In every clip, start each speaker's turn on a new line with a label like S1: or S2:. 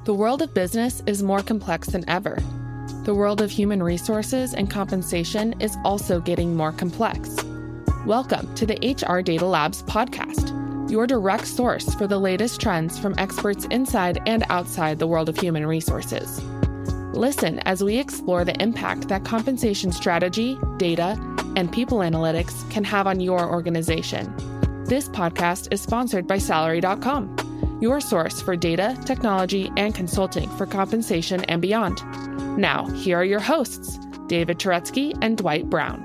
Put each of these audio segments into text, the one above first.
S1: The world of business is more complex than ever. The world of human resources and compensation is also getting more complex. Welcome to the HR Data Labs podcast, your direct source for the latest trends from experts inside and outside the world of human resources. Listen as we explore the impact that compensation strategy, data, and people analytics can have on your organization. This podcast is sponsored by Salary.com, your source for data, technology, and consulting for compensation and beyond. Now, here are your hosts, David Turetsky and Dwight Brown.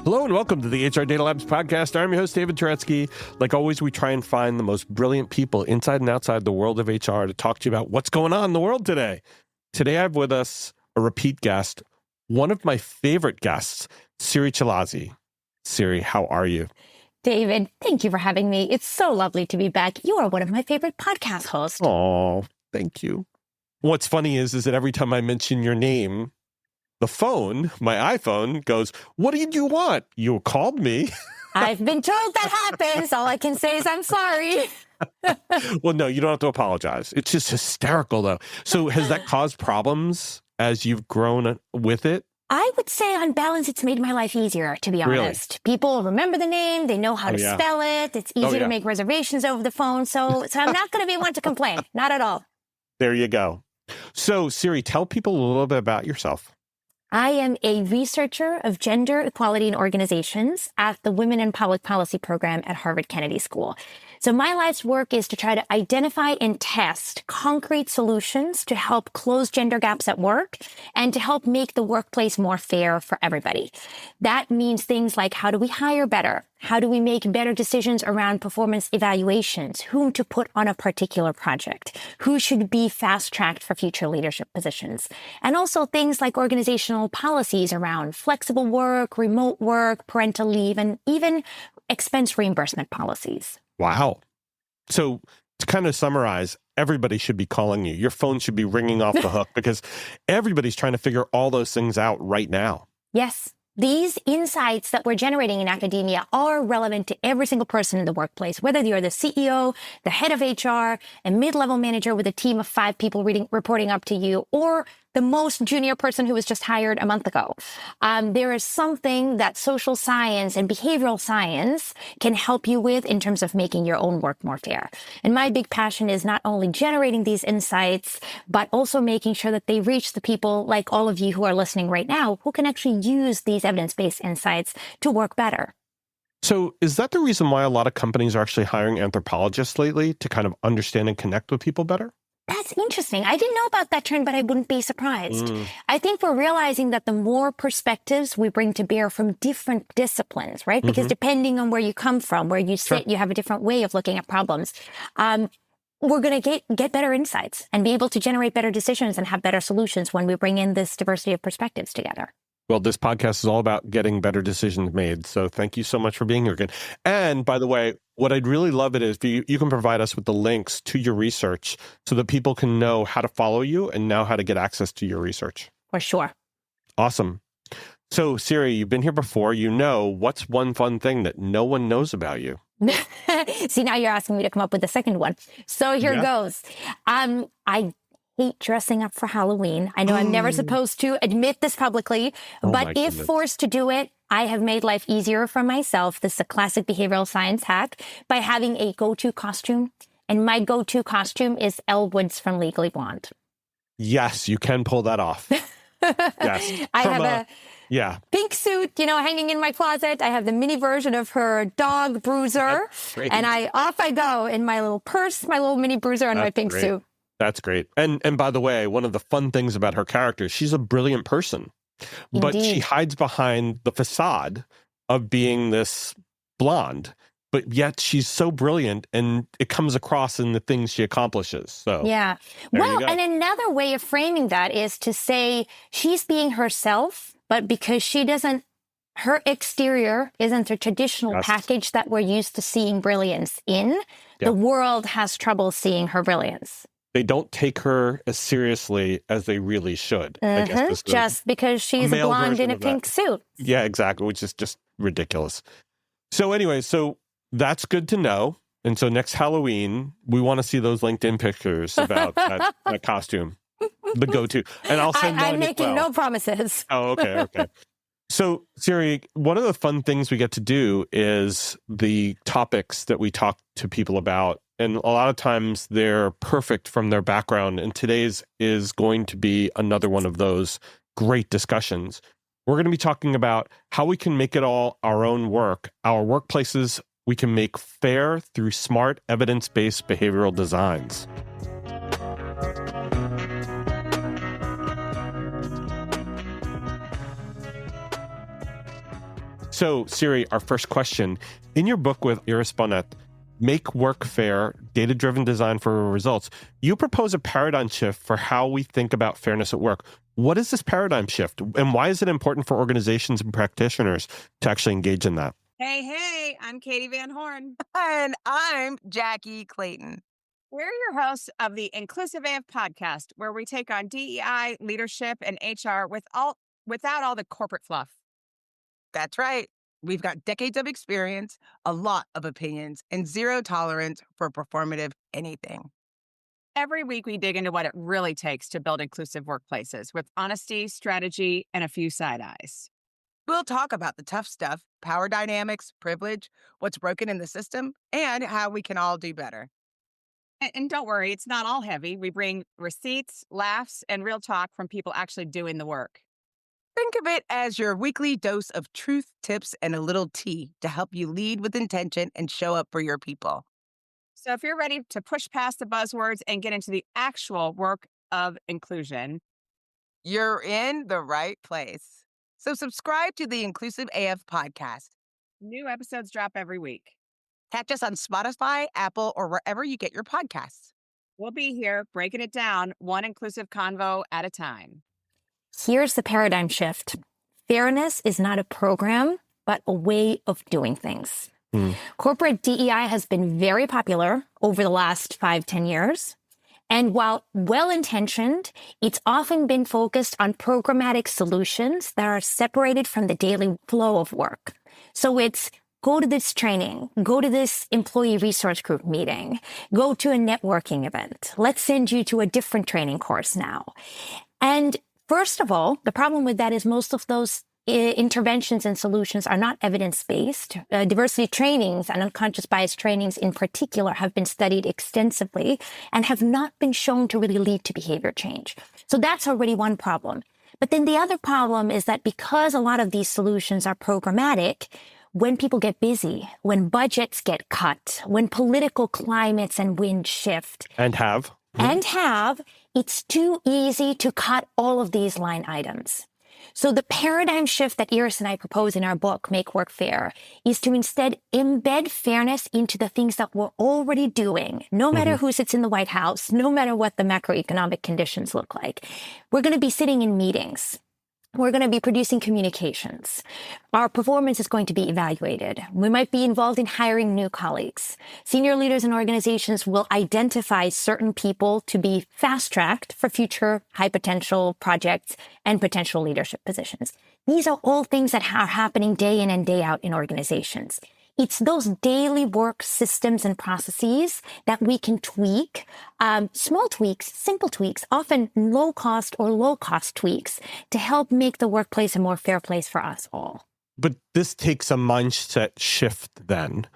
S2: Hello and welcome to the HR Data Labs podcast. I'm your host, David Turetsky. Like always, we try and find the most brilliant people inside and outside the world of HR to talk to you about what's going on in the world today. Today, I have with us a repeat guest, one of my favorite guests, Siri Chilazi. Siri, how are you?
S3: David, thank you for having me. It's so lovely to be back. You are one of my favorite podcast hosts.
S2: Oh, thank you. What's funny is that every time I mention your name, the phone, my iPhone, goes, "What did you want? You called me."
S3: I've been told that happens. All I can say is I'm sorry.
S2: Well, no, you don't have to apologize. It's just hysterical, though. So has that caused problems as you've grown with it?
S3: I would say on balance, it's made my life easier, to be honest.
S2: Really?
S3: People remember the name. They know how to spell it. It's easy to make reservations over the phone. So I'm not going to be one to complain. Not at all.
S2: There you go. So, Siri, tell people a little bit about yourself.
S3: I am a researcher of gender equality in organizations at the Women in Public Policy program at Harvard Kennedy School. So my life's work is to try to identify and test concrete solutions to help close gender gaps at work and to help make the workplace more fair for everybody. That means things like, how do we hire better? How do we make better decisions around performance evaluations? Whom to put on a particular project? Who should be fast-tracked for future leadership positions? And also things like organizational policies around flexible work, remote work, parental leave, and even expense reimbursement policies.
S2: Wow. So to kind of summarize, everybody should be calling you. Your phone should be ringing off the hook because everybody's trying to figure all those things out right now.
S3: Yes. These insights that we're generating in academia are relevant to every single person in the workplace, whether you're the CEO, the head of HR, a mid-level manager with a team of 5 people reporting up to you, or the most junior person who was just hired a month ago. There is something that social science and behavioral science can help you with in terms of making your own work more fair. And my big passion is not only generating these insights, but also making sure that they reach the people like all of you who are listening right now who can actually use these evidence-based insights to work better.
S2: So is that the reason why a lot of companies are actually hiring anthropologists lately to kind of understand and connect with people better?
S3: That's interesting. I didn't know about that trend, but I wouldn't be surprised. I think we're realizing that the more perspectives we bring to bear from different disciplines, right? Because depending on where you come from, where you sit, you have a different way of looking at problems. We're going to get better insights and be able to generate better decisions and have better solutions when we bring in this diversity of perspectives together.
S2: Well, this podcast is all about getting better decisions made. So thank you so much for being here again. And by the way, what I'd really love it is if you can provide us with the links to your research so that people can know how to follow you and know how to get access to your research.
S3: For sure.
S2: Awesome. So Siri, you've been here before. You know, what's one fun thing that no one knows about you?
S3: See, now you're asking me to come up with the second one. So here goes. I hate dressing up for Halloween. I know I'm never supposed to admit this publicly, but if forced to do it, I have made life easier for myself. This is a classic behavioral science hack by having a go-to costume. And my go-to costume is Elle Woods from Legally Blonde.
S2: Yes, you can pull that off. Yes.
S3: I have a pink suit, hanging in my closet. I have the mini version of her dog Bruiser. And off I go in my little purse, my little mini Bruiser, and my pink suit.
S2: That's great. And by the way, one of the fun things about her character, she's a brilliant person.
S3: Indeed.
S2: But she hides behind the facade of being this blonde. But yet she's so brilliant and it comes across in the things she accomplishes. So
S3: yeah. Well, and another way of framing that is to say she's being herself, but because her exterior isn't the traditional package that we're used to seeing brilliance in, the world has trouble seeing her brilliance.
S2: They don't take her as seriously as they really should. I guess
S3: just because she's a blonde in a pink suit.
S2: Yeah, exactly, which is just ridiculous. So anyway, that's good to know. And so next Halloween, we want to see those LinkedIn pictures about that costume, the go-to. And I'll send
S3: I'm making no promises.
S2: Oh, okay. So, Siri, one of the fun things we get to do is the topics that we talk to people about. And a lot of times they're perfect from their background. And today's is going to be another one of those great discussions. We're going to be talking about how we can make it all our own work, our workplaces we can make fair through smart, evidence-based behavioral designs. So, Siri, our first question. In your book with Iris Bonet, Make Work Fair, Data-Driven Design for Results, you propose a paradigm shift for how we think about fairness at work. What is this paradigm shift, and why is it important for organizations and practitioners to actually engage in that?
S4: Hey, I'm Katie Van Horn.
S5: And I'm Jackie Clayton.
S4: We're your hosts of the Inclusive AF podcast, where we take on DEI, leadership, and HR without all the corporate fluff.
S5: That's right. We've got decades of experience, a lot of opinions, and zero tolerance for performative anything.
S4: Every week, we dig into what it really takes to build inclusive workplaces with honesty, strategy, and a few side eyes.
S5: We'll talk about the tough stuff, power dynamics, privilege, what's broken in the system, and how we can all do better.
S4: And don't worry, it's not all heavy. We bring receipts, laughs, and real talk from people actually doing the work.
S5: Think of it as your weekly dose of truth, tips, and a little tea to help you lead with intention and show up for your people.
S4: So if you're ready to push past the buzzwords and get into the actual work of inclusion,
S5: you're in the right place. So subscribe to the Inclusive AF podcast.
S4: New episodes drop every week.
S5: Catch us on Spotify, Apple, or wherever you get your podcasts.
S4: We'll be here breaking it down one inclusive convo at a time.
S3: Here's the paradigm shift. Fairness is not a program, but a way of doing things. Corporate DEI has been very popular over the last 5-10 years. And while well-intentioned, it's often been focused on programmatic solutions that are separated from the daily flow of work. So it's go to this training, go to this employee resource group meeting, go to a networking event. Let's send you to a different training course now. And first of all, the problem with that is most of those interventions and solutions are not evidence-based. Diversity trainings and unconscious bias trainings in particular have been studied extensively and have not been shown to really lead to behavior change. So that's already one problem. But then the other problem is that because a lot of these solutions are programmatic, when people get busy, when budgets get cut, when political climates and winds shift, it's too easy to cut all of these line items. So the paradigm shift that Iris and I propose in our book, Make Work Fair, is to instead embed fairness into the things that we're already doing, no matter who sits in the White House, no matter what the macroeconomic conditions look like. We're going to be sitting in meetings. We're going to be producing communications. Our performance is going to be evaluated. We might be involved in hiring new colleagues. Senior leaders in organizations will identify certain people to be fast-tracked for future high-potential projects and potential leadership positions. These are all things that are happening day in and day out in organizations. It's those daily work systems and processes that we can tweak, small tweaks, simple tweaks, often low-cost or low-cost tweaks to help make the workplace a more fair place for us all.
S2: But this takes a mindset shift then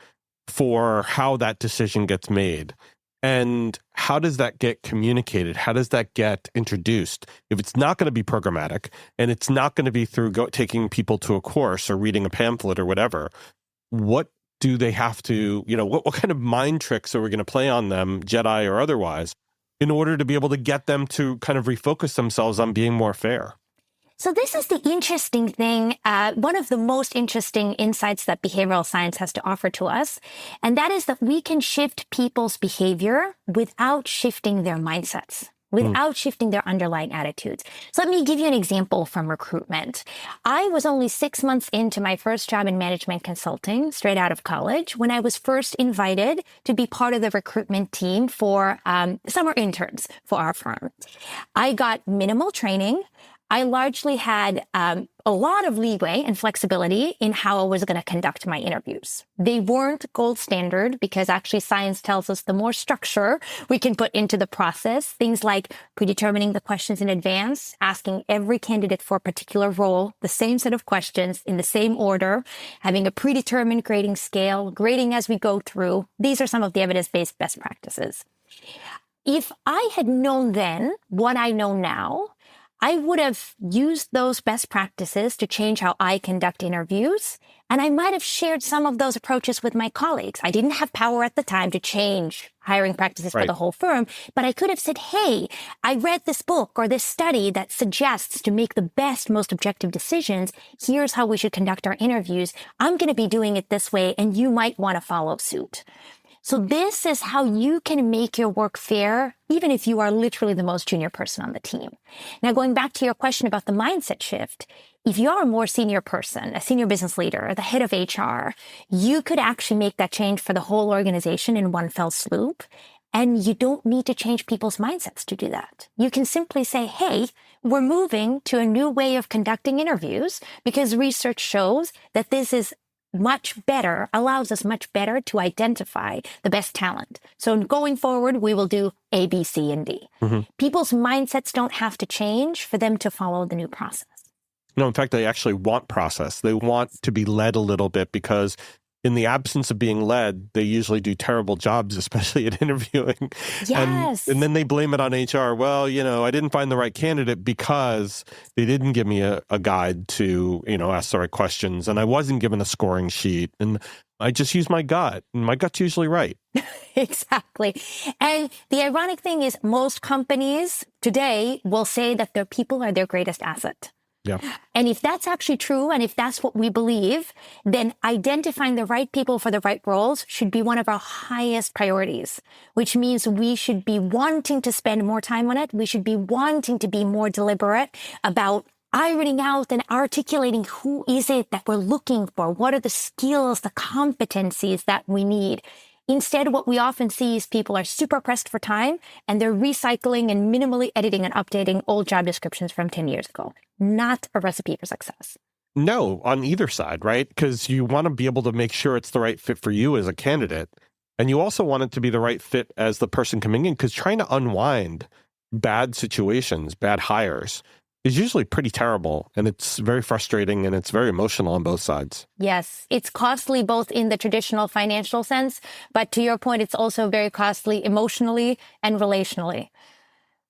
S2: for how that decision gets made. And how does that get communicated? How does that get introduced? If it's not going to be programmatic and it's not going to be through taking people to a course or reading a pamphlet or whatever, what do they have to, what kind of mind tricks are we going to play on them, Jedi or otherwise, in order to be able to get them to kind of refocus themselves on being more fair?
S3: So this is the interesting thing, one of the most interesting insights that behavioral science has to offer to us, and that is that we can shift people's behavior without shifting their mindsets, without shifting their underlying attitudes. So let me give you an example from recruitment. I was only 6 months into my first job in management consulting, straight out of college, when I was first invited to be part of the recruitment team for summer interns for our firm. I got minimal training. I largely had a lot of leeway and flexibility in how I was going to conduct my interviews. They weren't gold standard because actually science tells us the more structure we can put into the process, things like predetermining the questions in advance, asking every candidate for a particular role, the same set of questions in the same order, having a predetermined grading scale, grading as we go through. These are some of the evidence-based best practices. If I had known then what I know now, I would have used those best practices to change how I conduct interviews, and I might have shared some of those approaches with my colleagues. I didn't have power at the time to change hiring practices for the whole firm, but I could have said, hey, I read this book or this study that suggests to make the best, most objective decisions, here's how we should conduct our interviews. I'm going to be doing it this way, and you might want to follow suit. So this is how you can make your work fair, even if you are literally the most junior person on the team. Now, going back to your question about the mindset shift, if you're a more senior person, a senior business leader, the head of HR, you could actually make that change for the whole organization in one fell swoop. And you don't need to change people's mindsets to do that. You can simply say, hey, we're moving to a new way of conducting interviews because research shows that this is much better, allows us much better to identify the best talent. So going forward, we will do A, B, C, and D. Mm-hmm. People's mindsets don't have to change for them to follow the new process.
S2: No, in fact, they actually want process. They want to be led a little bit because in the absence of being led, they usually do terrible jobs, especially at interviewing.
S3: Yes.
S2: And then they blame it on HR. Well, I didn't find the right candidate because they didn't give me a guide to, ask the right questions. And I wasn't given a scoring sheet. And I just used my gut. And my gut's usually right.
S3: Exactly. And the ironic thing is most companies today will say that their people are their greatest asset.
S2: Yeah.
S3: And if that's actually true, and if that's what we believe, then identifying the right people for the right roles should be one of our highest priorities, which means we should be wanting to spend more time on it. We should be wanting to be more deliberate about ironing out and articulating who is it that we're looking for? What are the skills, the competencies that we need? Instead, what we often see is people are super pressed for time and they're recycling and minimally editing and updating old job descriptions from 10 years ago. Not a recipe for success.
S2: No, on either side, right? Because you want to be able to make sure it's the right fit for you as a candidate. And you also want it to be the right fit as the person coming in, because trying to unwind bad situations, bad hires, is usually pretty terrible, and it's very frustrating, and it's very emotional on both sides.
S3: Yes, it's costly both in the traditional financial sense, but to your point, it's also very costly emotionally and relationally.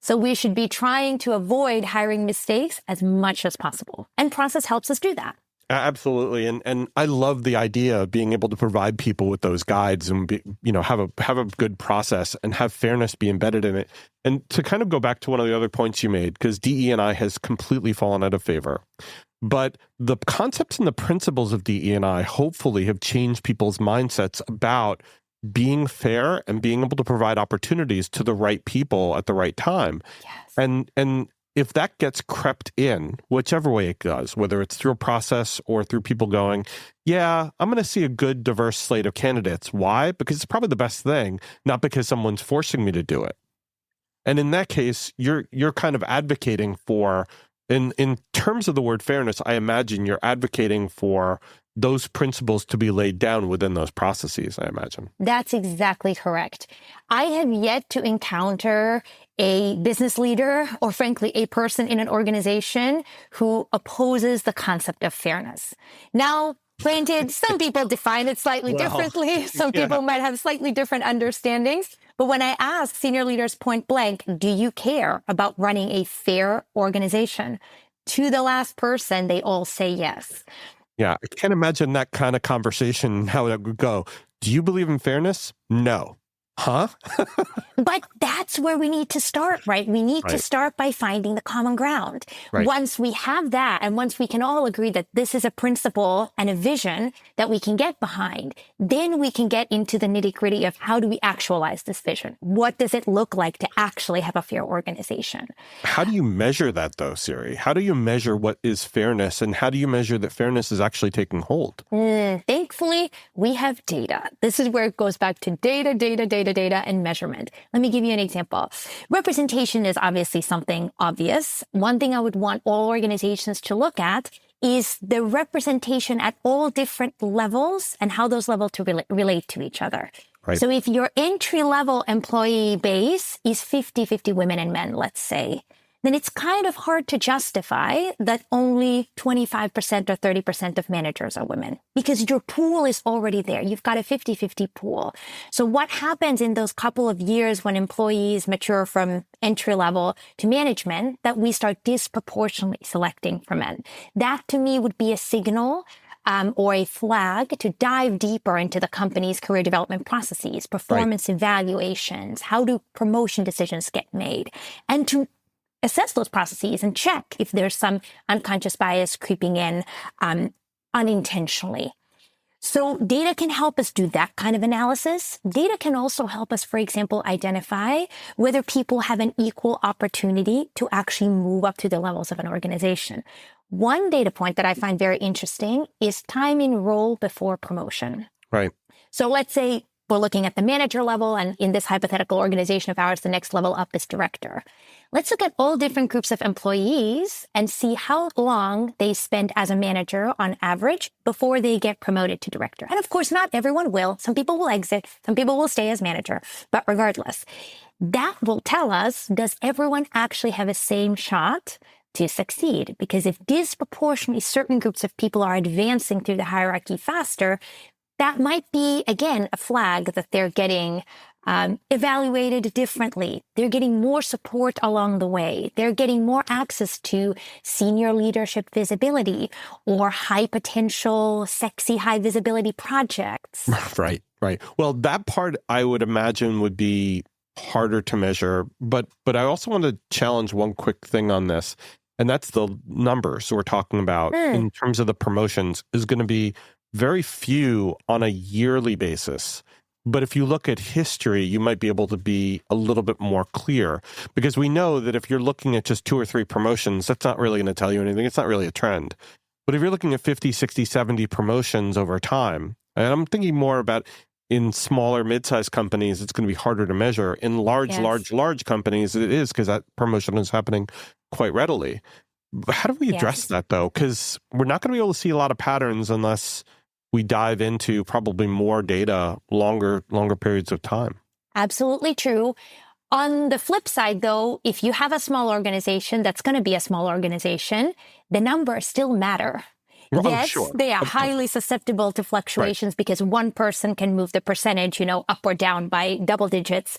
S3: So we should be trying to avoid hiring mistakes as much as possible, and process helps us do that.
S2: Absolutely. And I love the idea of being able to provide people with those guides and have a good process and have fairness be embedded in it. And to kind of go back to one of the other points you made, because DE&I has completely fallen out of favor. But the concepts and the principles of DE&I hopefully have changed people's mindsets about being fair and being able to provide opportunities to the right people at the right time.
S3: Yes.
S2: And if that gets crept in, whichever way it does, whether it's through a process or through people going, yeah, I'm going to see a good, diverse slate of candidates. Why? Because it's probably the best thing, not because someone's forcing me to do it. And in that case, you're kind of advocating for, in terms of the word fairness, I imagine you're advocating for those principles to be laid down within those processes, I imagine.
S3: That's exactly correct. I have yet to encounter a business leader or frankly, a person in an organization who opposes the concept of fairness. Now, granted, some people define it slightly differently. Some people might have slightly different understandings. But when I ask senior leaders point blank, do you care about running a fair organization? To the last person, they all say yes.
S2: Yeah, I can't imagine that kind of conversation, how it would go. Do you believe in fairness? No. Huh?
S3: But that's where we need to start, right? We need to start by finding the common ground.
S2: Right.
S3: Once we have that, and once we can all agree that this is a principle and a vision that we can get behind, then we can get into the nitty-gritty of how do we actualize this vision? What does it look like to actually have a fair organization?
S2: How do you measure that, though, Siri? How do you measure what is fairness, and how do you measure that fairness is actually taking hold?
S3: Thankfully, we have data. This is where it goes back to data, and measurement. Let me give you an example example. Representation is obviously something obvious. One thing I would want all organizations to look at is the representation at all different levels and how those levels to relate to each other.
S2: Right.
S3: So if your entry-level employee base is 50-50 women and men, let's say, then it's kind of hard to justify that only 25% or 30% of managers are women because your pool is already there. You've got a 50-50 pool. So what happens in those couple of years when employees mature from entry level to management, that we start disproportionately selecting for men? That to me would be a signal or a flag to dive deeper into the company's career development processes, performance evaluations, how do promotion decisions get made, and to assess those processes and check if there's some unconscious bias creeping in unintentionally. So data can help us do that kind of analysis. Data can also help us, for example, identify whether people have an equal opportunity to actually move up to the levels of an organization. One data point that I find very interesting is time in role before promotion.
S2: Right.
S3: So let's say we're looking at the manager level, and in this hypothetical organization of ours, the next level up is director. Let's look at all different groups of employees and see how long they spend as a manager on average before they get promoted to director. And of course, not everyone will. Some people will exit. Some people will stay as manager. But regardless, that will tell us, does everyone actually have the same shot to succeed? Because if disproportionately certain groups of people are advancing through the hierarchy faster, that might be, again, a flag that they're getting evaluated differently. They're getting more support along the way. They're getting more access to senior leadership visibility or high potential, sexy, high visibility projects.
S2: Right. Well, that part I would imagine would be harder to measure. But I also want to challenge one quick thing on this, and that's the numbers we're talking about in terms of the promotions is going to be very few on a yearly basis. But if you look at history, you might be able to be a little bit more clear because we know that if you're looking at just 2 or 3 promotions, that's not really going to tell you anything. It's not really a trend. But if you're looking at 50, 60, 70 promotions over time, and I'm thinking more about in smaller, mid-sized companies, it's going to be harder to measure. In large companies, it is because that promotion is happening quite readily. How do we address that, though? Because we're not going to be able to see a lot of patterns unless we dive into probably more data, longer periods of time.
S3: Absolutely true. On the flip side, though, if you have a small organization, that's going to be a small organization, the numbers still matter. Yes,
S2: sure.
S3: They are highly susceptible to fluctuations because one person can move the percentage, up or down by double digits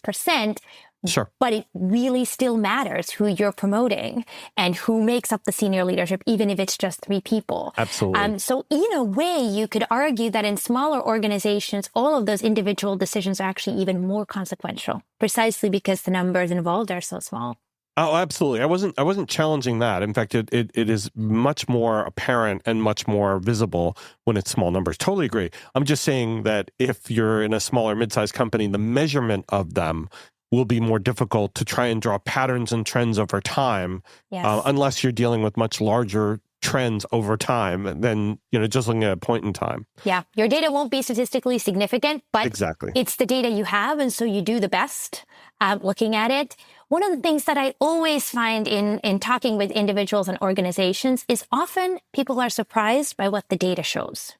S3: percent.
S2: Sure.
S3: But it really still matters who you're promoting and who makes up the senior leadership, even if it's just 3 people.
S2: Absolutely.
S3: So in a way, you could argue that in smaller organizations, all of those individual decisions are actually even more consequential, precisely because the numbers involved are so small.
S2: Oh, absolutely. I wasn't challenging that. In fact, it is much more apparent and much more visible when it's small numbers. Totally agree. I'm just saying that if you're in a smaller, mid-sized company, the measurement of them will be more difficult to try and draw patterns and trends over time, unless you're dealing with much larger trends over time than just looking at a point in time. Yeah,
S3: your data won't be statistically significant, but
S2: exactly,
S3: it's the data you have, and so you do the best looking at it. One of the things that I always find in talking with individuals and organizations is often people are surprised by what the data shows.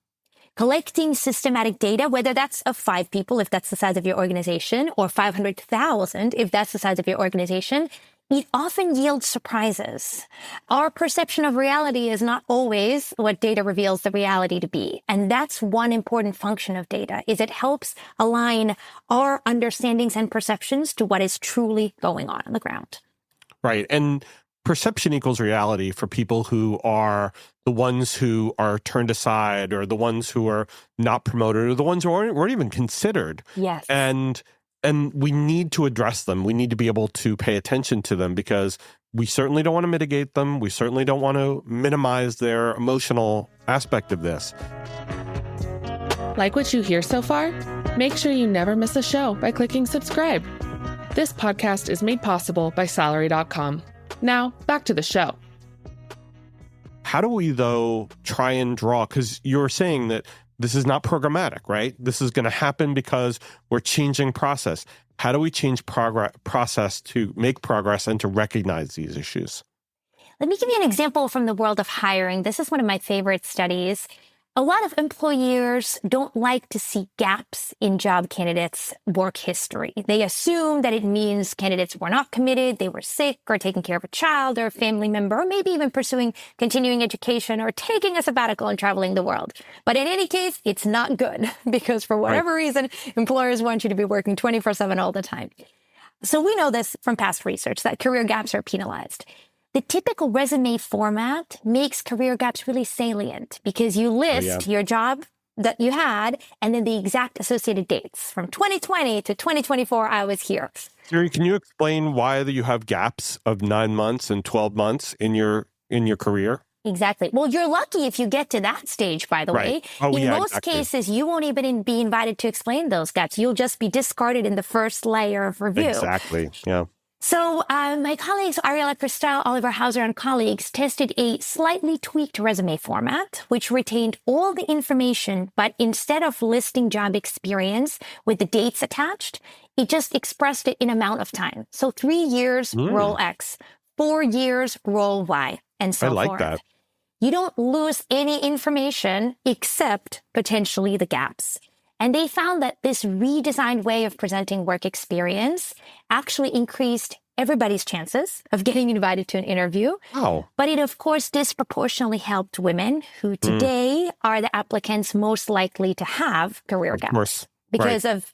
S3: Collecting systematic data, whether that's of 5 people, if that's the size of your organization, or 500,000, if that's the size of your organization, it often yields surprises. Our perception of reality is not always what data reveals the reality to be. And that's one important function of data, is it helps align our understandings and perceptions to what is truly going on the ground.
S2: Right. And perception equals reality for people who are the ones who are turned aside or the ones who are not promoted or the ones who weren't even considered.
S3: Yes.
S2: And we need to address them. We need to be able to pay attention to them because we certainly don't want to mitigate them. We certainly don't want to minimize their emotional aspect of this.
S1: Like what you hear so far? Make sure you never miss a show by clicking subscribe. This podcast is made possible by Salary.com. Now, back to the show.
S2: How do we, though, try and draw? Because you're saying that this is not programmatic, right? This is going to happen because we're changing process. How do we change process to make progress and to recognize these issues?
S3: Let me give you an example from the world of hiring. This is one of my favorite studies. A lot of employers don't like to see gaps in job candidates' work history. They assume that it means candidates were not committed, they were sick, or taking care of a child or a family member, or maybe even pursuing continuing education or taking a sabbatical and traveling the world. But in any case, it's not good because for whatever reason, employers want you to be working 24/7 all the time. So we know this from past research that career gaps are penalized. The typical resume format makes career gaps really salient because you list your job that you had and then the exact associated dates. From 2020 to 2024, I was here.
S2: Siri, can you explain why you have gaps of 9 months and 12 months in your career?
S3: Exactly. Well, you're lucky if you get to that stage, by the way. In most cases, you won't even be invited to explain those gaps. You'll just be discarded in the first layer of review.
S2: Exactly. Yeah.
S3: So my colleagues, Ariella Cristal, Oliver Hauser, and colleagues tested a slightly tweaked resume format, which retained all the information, but instead of listing job experience with the dates attached, it just expressed it in amount of time. So 3 years, role X, 4 years, role Y, and so forth. I like that. You don't lose any information except potentially the gaps. And they found that this redesigned way of presenting work experience actually increased everybody's chances of getting invited to an interview.
S2: Oh.
S3: But it, of course, disproportionately helped women who today are the applicants most likely to have career gaps. Of course. Because of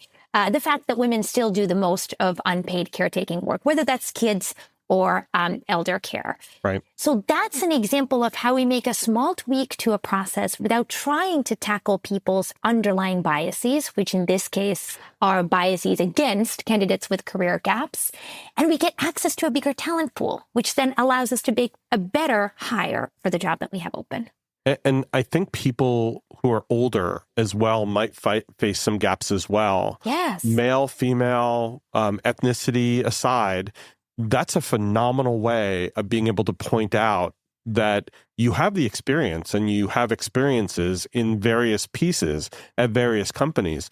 S3: the fact that women still do the most of unpaid caretaking work, whether that's kids or elder care.
S2: Right.
S3: So that's an example of how we make a small tweak to a process without trying to tackle people's underlying biases, which in this case are biases against candidates with career gaps. And we get access to a bigger talent pool, which then allows us to make a better hire for the job that we have open.
S2: And I think people who are older as well might face some gaps as well.
S3: Yes.
S2: Male, female, ethnicity aside, that's a phenomenal way of being able to point out that you have the experience and you have experiences in various pieces at various companies.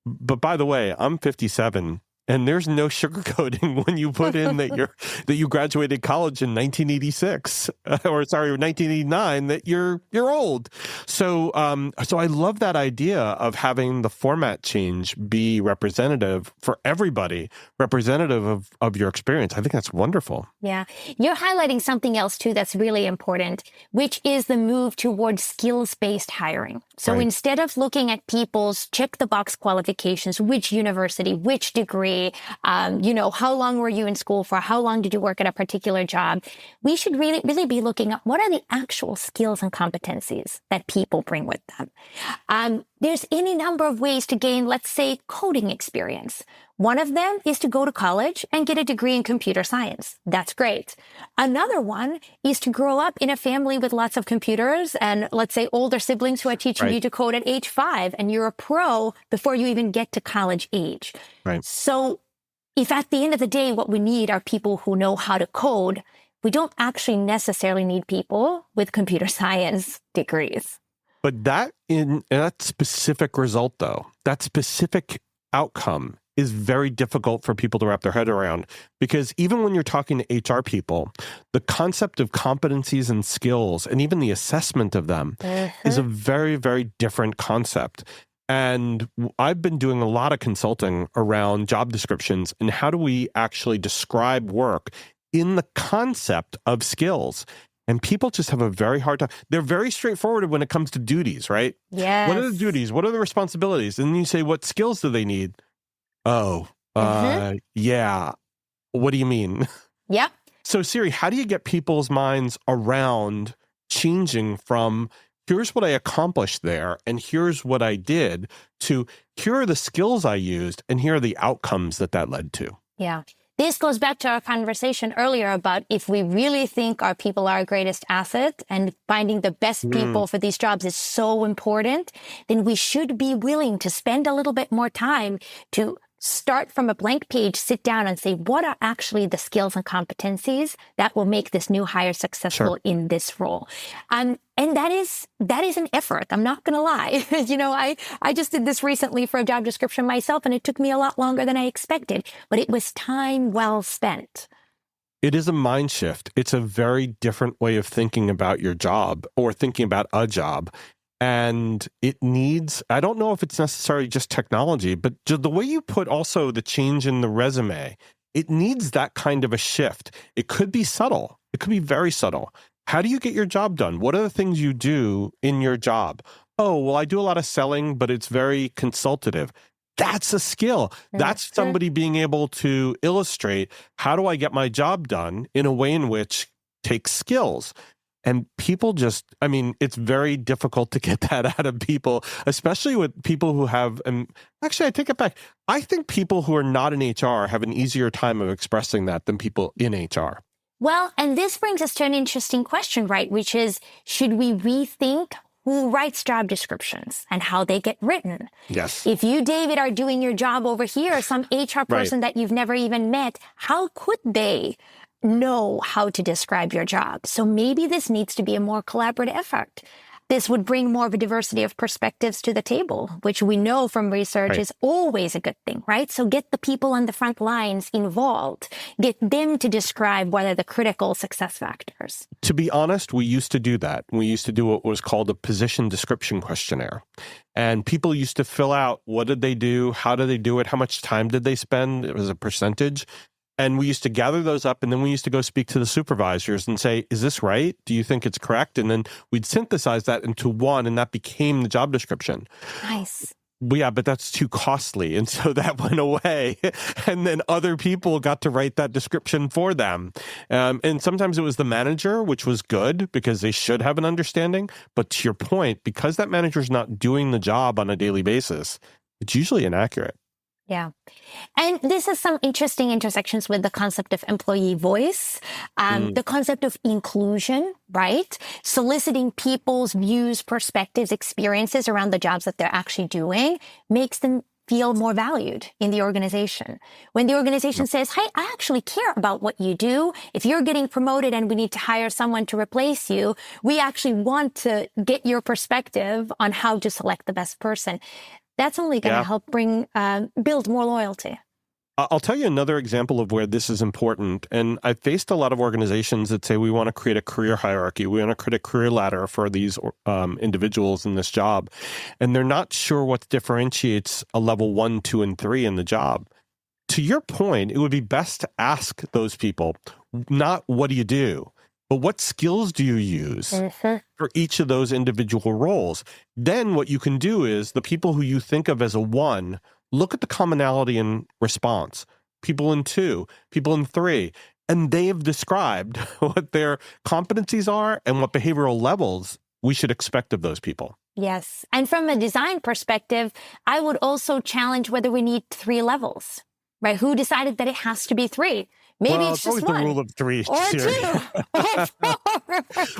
S2: But by the way, I'm 57 and there's no sugarcoating when you put in that you graduated college in 1986 or 1989, that you're old. So I love that idea of having the format change be representative for everybody, representative of your experience. I think that's wonderful.
S3: Yeah. You're highlighting something else too that's really important, which is the move towards skills-based hiring. So instead of looking at people's check-the-box qualifications, which university, which degree, how long were you in school for? How long did you work at a particular job? We should really be looking at what are the actual skills and competencies that people bring with them. There's any number of ways to gain, let's say, coding experience. One of them is to go to college and get a degree in computer science. That's great. Another one is to grow up in a family with lots of computers and, let's say, older siblings who are teaching you to code at age 5, and you're a pro before you even get to college age.
S2: Right.
S3: So if at the end of the day, what we need are people who know how to code, we don't actually necessarily need people with computer science degrees.
S2: But that specific result, though, that specific outcome is very difficult for people to wrap their head around, because even when you're talking to HR people, the concept of competencies and skills and even the assessment of them is a very, very different concept. And I've been doing a lot of consulting around job descriptions and how do we actually describe work in the concept of skills. And people just have a very hard time. They're very straightforward when it comes to duties, right?
S3: Yes.
S2: What are the duties? What are the responsibilities? And then you say, what skills do they need? Oh, yeah. What do you mean?
S3: Yep.
S2: So Siri, how do you get people's minds around changing from here's what I accomplished there and here's what I did to here are the skills I used and here are the outcomes that led to?
S3: Yeah. This goes back to our conversation earlier about if we really think our people are our greatest asset and finding the best people for these jobs is so important, then we should be willing to spend a little bit more time to start from a blank page, sit down and say, what are actually the skills and competencies that will make this new hire successful in this role? And that is an effort. I'm not going to lie. I just did this recently for a job description myself, and it took me a lot longer than I expected, but it was time well spent.
S2: It is a mind shift. It's a very different way of thinking about your job or thinking about a job. And it needs, I don't know if it's necessarily just technology, but the way you put also the change in the resume, it needs that kind of a shift. It could be subtle. It could be very subtle. How do you get your job done? What are the things you do in your job? Oh, well, I do a lot of selling, but it's very consultative. That's a skill. That's somebody being able to illustrate, how do I get my job done in a way in which takes skills? And people it's very difficult to get that out of people, especially with people who have, and actually I take it back. I think people who are not in HR have an easier time of expressing that than people in HR.
S3: Well, and this brings us to an interesting question, right? Which is, should we rethink who writes job descriptions and how they get written?
S2: Yes.
S3: If you, David, are doing your job over here, some HR person that you've never even met, how could they know how to describe your job? So maybe this needs to be a more collaborative effort. This would bring more of a diversity of perspectives to the table, which we know from research is always a good thing, right? So get the people on the front lines involved. Get them to describe what are the critical success factors.
S2: To be honest, we used to do that. We used to do what was called a position description questionnaire. And people used to fill out, what did they do? How did they do it? How much time did they spend? It was a percentage. And we used to gather those up, and then we used to go speak to the supervisors and say, is this right? Do you think it's correct? And then we'd synthesize that into one, and that became the job description.
S3: Nice.
S2: Yeah, but that's too costly. And so that went away. And then other people got to write that description for them. And sometimes it was the manager, which was good because they should have an understanding. But to your point, because that manager's not doing the job on a daily basis, it's usually inaccurate.
S3: Yeah. And this is some interesting intersections with the concept of employee voice, the concept of inclusion, right? Soliciting people's views, perspectives, experiences around the jobs that they're actually doing makes them feel more valued in the organization. When the organization says, hey, I actually care about what you do. If you're getting promoted and we need to hire someone to replace you, we actually want to get your perspective on how to select the best person. That's only going to help build more loyalty.
S2: I'll tell you another example of where this is important. And I've faced a lot of organizations that say we want to create a career hierarchy. We want to create a career ladder for these individuals in this job. And they're not sure what differentiates a level 1, 2, and 3 in the job. To your point, it would be best to ask those people, not what do you do, but what skills do you use for each of those individual roles? Then what you can do is the people who you think of as a 1, look at the commonality in response. People in 2, people in 3, and they have described what their competencies are and what behavioral levels we should expect of those people.
S3: Yes. And from a design perspective, I would also challenge whether we need 3 levels, right? Who decided that it has to be 3? Maybe it's just 1.
S2: The rule of 3.
S3: Or 2. Or 4.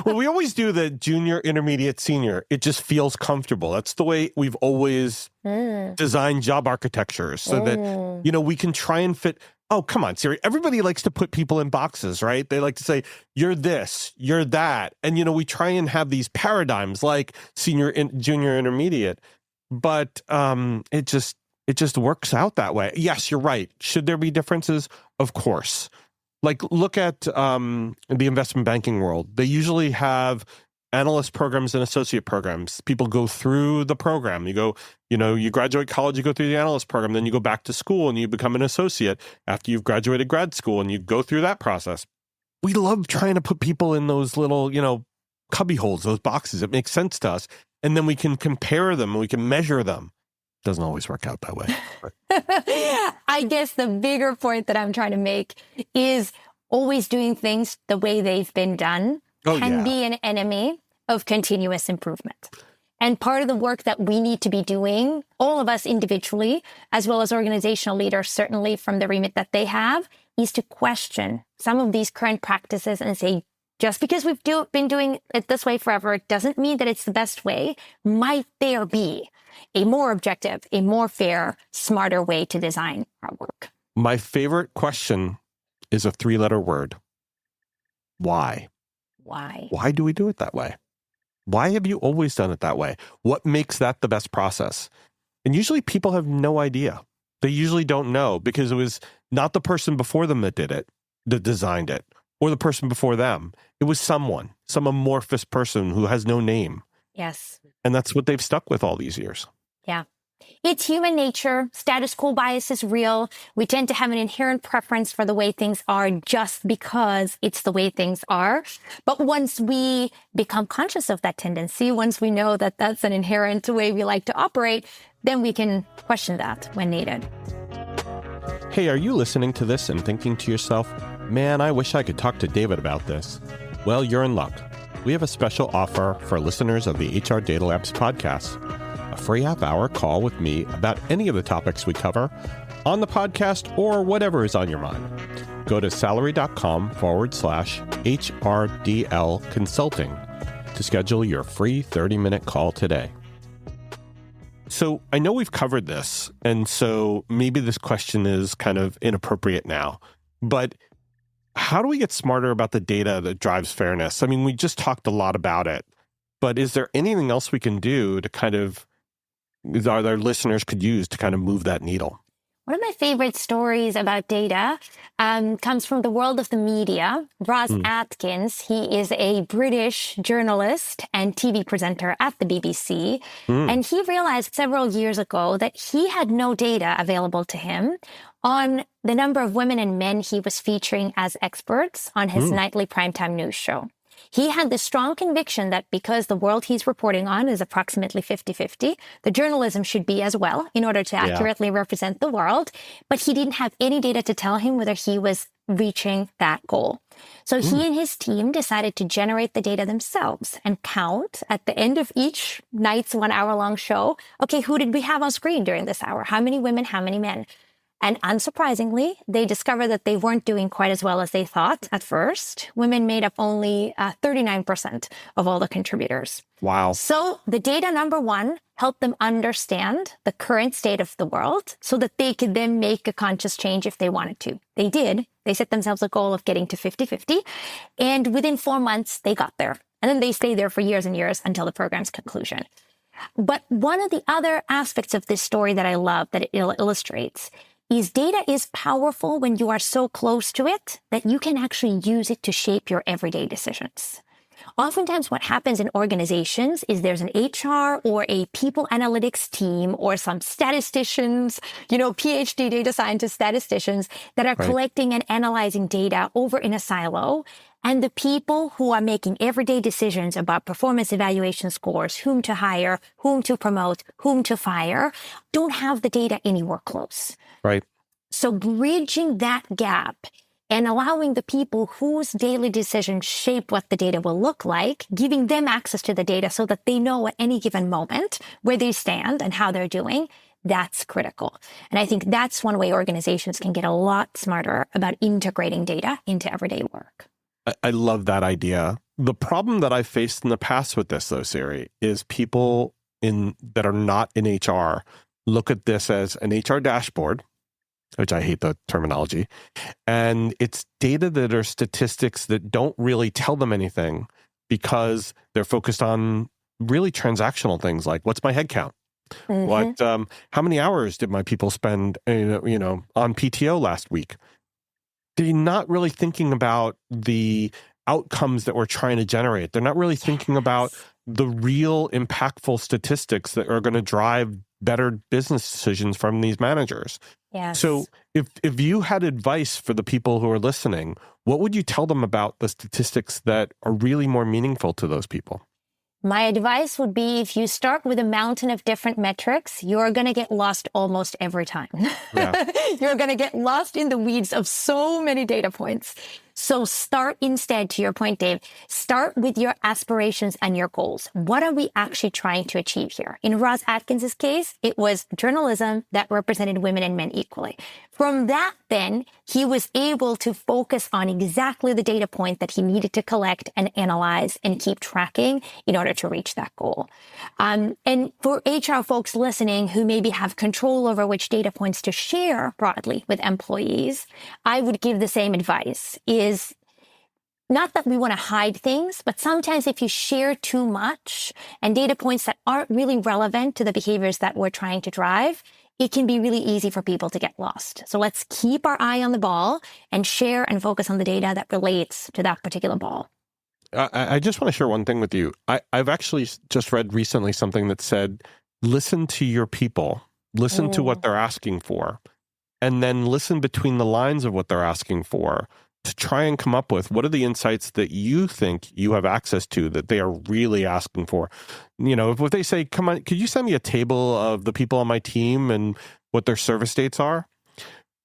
S2: Well, we always do the junior, intermediate, senior. It just feels comfortable. That's the way we've always designed job architectures so that, we can try and fit. Oh, come on, Siri. Everybody likes to put people in boxes, right? They like to say, you're this, you're that. And, we try and have these paradigms like senior, junior, intermediate. But it just works out that way. Yes, you're right. Should there be differences? Of course. Like, look at the investment banking world. They usually have analyst programs and associate programs. People go through the program. You go, you graduate college, you go through the analyst program, then you go back to school and you become an associate after you've graduated grad school and you go through that process. We love trying to put people in those little, cubby holes, those boxes. It makes sense to us. And then we can compare them and we can measure them. Doesn't always work out that way.
S3: I guess the bigger point that I'm trying to make is always doing things the way they've been done can be an enemy of continuous improvement. And part of the work that we need to be doing, all of us individually, as well as organizational leaders, certainly from the remit that they have, is to question some of these current practices and say, Just because we've been doing it this way forever doesn't mean that it's the best way. Might there be a more objective, a more fair, smarter way to design our work?
S2: My favorite question is a 3-letter word. Why?
S3: Why?
S2: Why do we do it that way? Why have you always done it that way? What makes that the best process? And usually people have no idea. They usually don't know because it was not the person before them that did it, that designed it, or the person before them. It was someone, some amorphous person who has no name.
S3: Yes.
S2: And that's what they've stuck with all these years.
S3: Yeah. It's human nature. Status quo bias is real. We tend to have an inherent preference for the way things are just because it's the way things are. But once we become conscious of that tendency, once we know that that's an inherent way we like to operate, then we can question that when needed.
S2: Hey, are you listening to this and thinking to yourself, man, I wish I could talk to David about this? Well, you're in luck. We have a special offer for listeners of the HR Data Labs podcast. A free half-hour call with me about any of the topics we cover on the podcast or whatever is on your mind. Go to salary.com/HRDL consulting to schedule your free 30-minute call today. So I know we've covered this, and so maybe this question is kind of inappropriate now, but how do we get smarter about the data that drives fairness? I mean, we just talked a lot about it, but is there anything else we can do to kind of, our listeners could use to kind of move that needle?
S3: One of my favorite stories about data comes from the world of the media. Ross Atkins, he is a British journalist and TV presenter at the BBC. And he realized several years ago that he had no data available to him on the number of women and men he was featuring as experts on his nightly primetime news show. He had the strong conviction that because the world he's reporting on is approximately 50-50, the journalism should be as well in order to accurately represent the world. But he didn't have any data to tell him whether he was reaching that goal. So he and his team decided to generate the data themselves and count at the end of each night's 1-hour-long show, okay, who did we have on screen during this hour? How many women, how many men? And unsurprisingly, they discovered that they weren't doing quite as well as they thought at first. Women made up only 39% of all the contributors.
S2: Wow.
S3: So the data, number one, helped them understand the current state of the world so that they could then make a conscious change if they wanted to. They did. They set themselves a goal of getting to 50-50. And within 4 months, they got there. And then they stayed there for years and years until the program's conclusion. But one of the other aspects of this story that I love that it illustrates is data is powerful when you are so close to it that you can actually use it to shape your everyday decisions. Oftentimes what happens in organizations is there's an HR or a people analytics team or some statisticians, PhD data scientist statisticians that are collecting and analyzing data over in a silo. And the people who are making everyday decisions about performance evaluation scores, whom to hire, whom to promote, whom to fire, don't have the data anywhere close.
S2: Right.
S3: So bridging that gap and allowing the people whose daily decisions shape what the data will look like, giving them access to the data so that they know at any given moment where they stand and how they're doing, that's critical. And I think that's one way organizations can get a lot smarter about integrating data into everyday work.
S2: I love that idea. The problem that I faced in the past with this, though, Siri, is people that are not in HR look at this as an HR dashboard, which I hate the terminology, and it's data that are statistics that don't really tell them anything because they're focused on really transactional things like what's my head count? How many hours did my people spend, on PTO last week? They're not really thinking about the outcomes that we're trying to generate. They're not really thinking about the real impactful statistics that are going to drive better business decisions from these managers.
S3: Yes.
S2: So if you had advice for the people who are listening, what would you tell them about the statistics that are really more meaningful to those people?
S3: My advice would be if you start with a mountain of different metrics, you're going to get lost almost every time. Yeah. You're going to get lost in the weeds of so many data points. So start instead, to your point, Dave, start with your aspirations and your goals. What are we actually trying to achieve here? In Ross Atkins's case, it was journalism that represented women and men equally. From that, then, he was able to focus on exactly the data point that he needed to collect and analyze and keep tracking in order to reach that goal. And for HR folks listening who maybe have control over which data points to share broadly with employees, I would give the same advice, is not that we want to hide things, but sometimes if you share too much and data points that aren't really relevant to the behaviors that we're trying to drive, it can be really easy for people to get lost. So let's keep our eye on the ball and share and focus on the data that relates to that particular ball.
S2: I just want to share one thing with you. I've actually just read recently something that said, listen to your people, listen to what they're asking for, and then listen between the lines of what they're asking for to try and come up with what are the insights that you think you have access to that they are really asking for. You know, if they say, come on, could you send me a table of the people on my team and what their service dates are?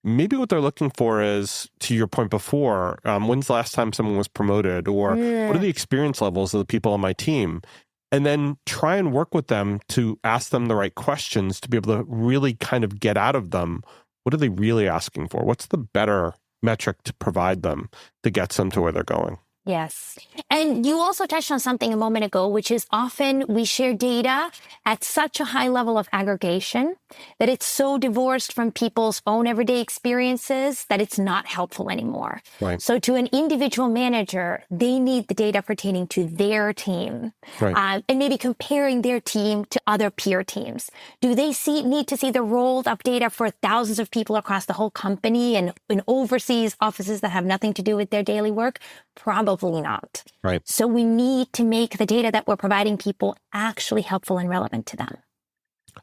S2: Maybe what they're looking for is, to your point before, when's the last time someone was promoted, or what are the experience levels of the people on my team? And then try and work with them to ask them the right questions to be able to really kind of get out of them, what are they really asking for? What's the better metric to provide them that gets them to where they're going?
S3: Yes. And you also touched on something a moment ago, which is often we share data at such a high level of aggregation that it's so divorced from people's own everyday experiences that it's not helpful anymore.
S2: Right.
S3: So to an individual manager, they need the data pertaining to their team,
S2: Right.
S3: and maybe comparing their team to other peer teams. Do they need to see the rolled up data for thousands of people across the whole company and in overseas offices that have nothing to do with their daily work? Probably not.
S2: Right.
S3: So we need to make the data that we're providing people actually helpful and relevant to them.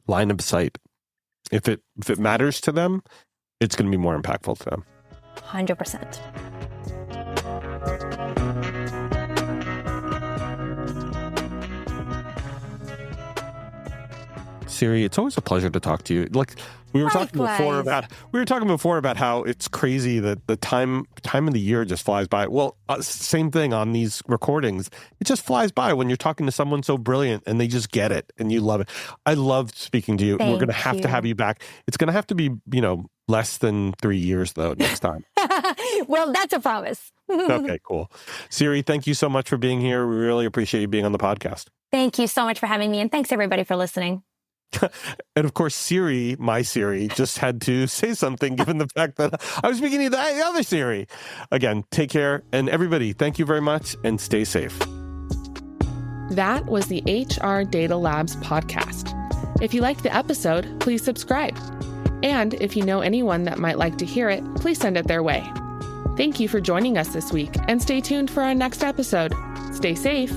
S2: Line of sight. If it matters to them, it's going to be more impactful to them.
S3: 100%.
S2: Siri, it's always a pleasure to talk to you. Like we were talking before about how it's crazy that the time of the year just flies by. Well, same thing on these recordings. It just flies by when you're talking to someone so brilliant and they just get it and you love it. I loved speaking to you. We're going to have you back. It's going to have to be, less than 3 years though next time.
S3: Well, that's a promise.
S2: Okay, cool. Siri, thank you so much for being here. We really appreciate you being on the podcast.
S3: Thank you so much for having me. And thanks everybody for listening.
S2: And of course, Siri, my Siri, just had to say something given the fact that I was speaking to the other Siri. Again, take care. And everybody, thank you very much and stay safe.
S1: That was the HR Data Labs podcast. If you liked the episode, please subscribe. And if you know anyone that might like to hear it, please send it their way. Thank you for joining us this week and stay tuned for our next episode. Stay safe.